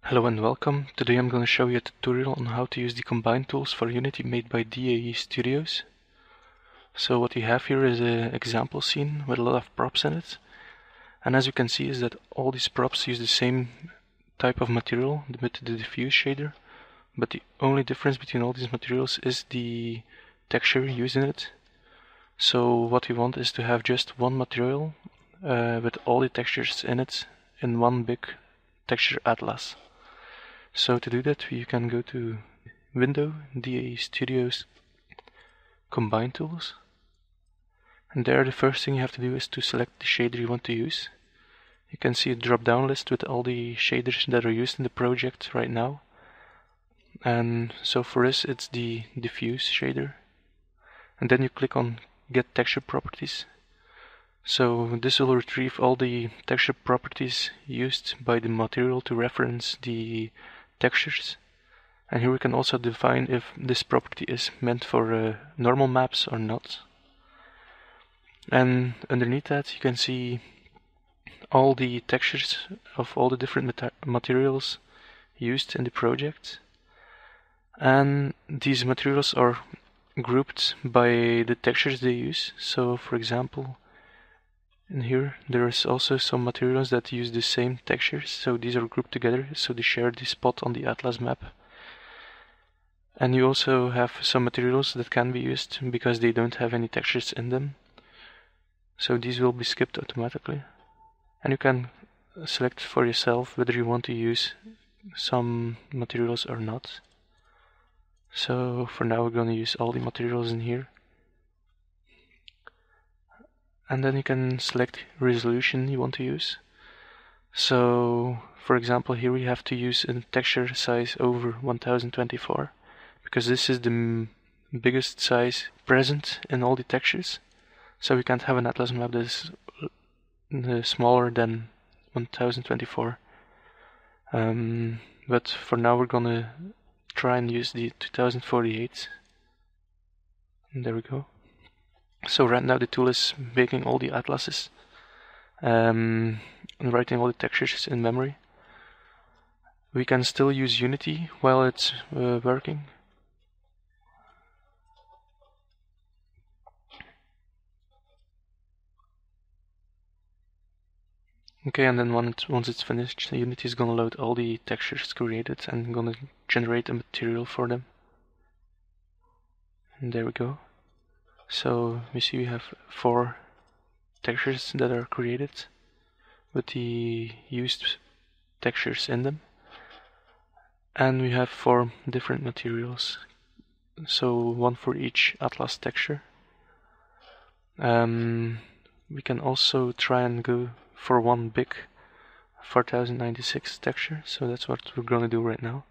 Hello and welcome. Today I'm going to show you a tutorial on how to use the CombineTools for Unity made by DAE Studios. So what you have here is an example scene with a lot of props in it. And as you can see is that all these props use the same type of material with the diffuse shader. But the only difference between all these materials is the texture used in it. So what we want is to have just one material with all the textures in it in one big texture atlas. So to do that, you can go to Window, DAE Studios, CombineTools, and there the first thing you have to do is to select the shader you want to use. You can see a drop-down list with all the shaders that are used in the project right now. And so for us it's the diffuse shader. And then you click on Get Texture Properties. So this will retrieve all the texture properties used by the material to reference the textures. And here we can also define if this property is meant for normal maps or not. And underneath that you can see all the textures of all the different materials used in the project. And these materials are grouped by the textures they use. So for example, in here there is also some materials that use the same textures, so these are grouped together so they share the spot on the atlas map. And you also have some materials that can be used because they don't have any textures in them, so these will be skipped automatically. And you can select for yourself whether you want to use some materials or not. So for now we're going to use all the materials in here. And then you can select resolution you want to use. So for example here we have to use a texture size over 1024 because this is the biggest size present in all the textures. So we can't have an atlas map that is smaller than 1024. But for now we're gonna try and use the 2048. And there we go. So right now the tool is making all the atlases and writing all the textures in memory. We can still use Unity while it's working. Okay, and then once it's finished, Unity is gonna load all the textures created and gonna generate a material for them. And there we go. So we see we have 4 textures that are created with the used textures in them, and we have 4 different materials, so 1 for each atlas texture. We can also try and go for one big 4096 texture, so that's what we're gonna do right now.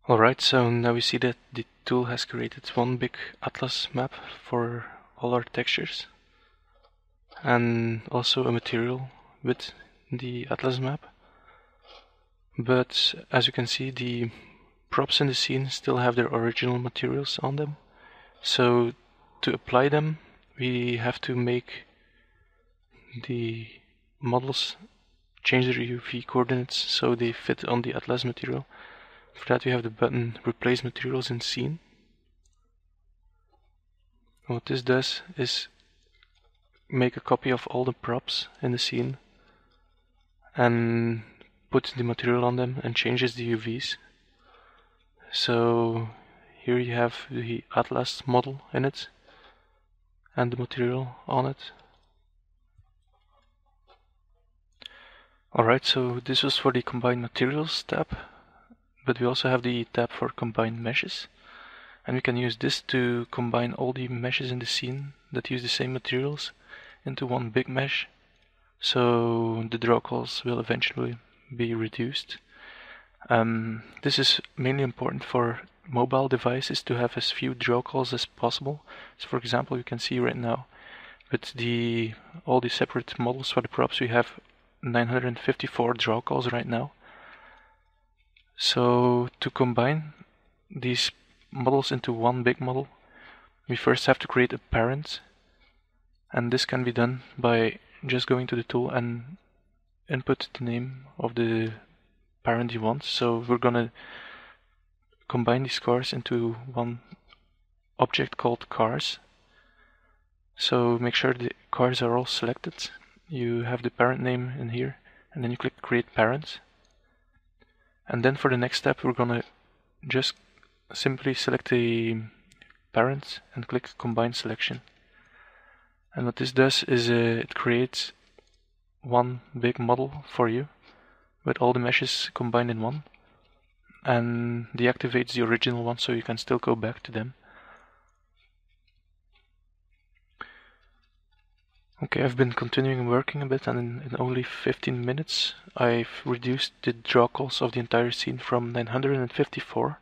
Alright, so now we see that the tool has created one big atlas map for all our textures and also a material with the atlas map. But as you can see, the props in the scene still have their original materials on them. So to apply them, we have to make the models change their UV coordinates so they fit on the atlas material. For that we have the button Replace Materials in Scene. What this does is make a copy of all the props in the scene and put the material on them and changes the UVs. So here you have the atlas model in it and the material on it. Alright, so this was for the Combine Materials tab. But we also have the tab for Combine Meshes, and we can use this to combine all the meshes in the scene that use the same materials into one big mesh, so the draw calls will eventually be reduced. This is mainly important for mobile devices to have as few draw calls as possible. So for example, you can see right now with all the separate models for the props we have 954 draw calls right now. So to combine these models into one big model, we first have to create a parent And this can be done by just going to the tool and input the name of the parent you want. So we're gonna combine these cars into one object called cars. So make sure the cars are all selected. You have the parent name in here, and then you click create parent. And then for the next step, we're gonna just simply select the parent and click combine selection. And what this does is it creates one big model for you with all the meshes combined in one, and deactivates the original one so you can still go back to them. Okay, I've been continuing working a bit, and in only 15 minutes I've reduced the draw calls of the entire scene from 954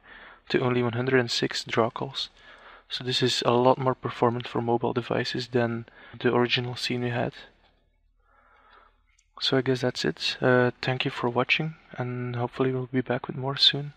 to only 106 draw calls. So this is a lot more performant for mobile devices than the original scene we had. So I guess that's it. Thank you for watching, and hopefully we'll be back with more soon.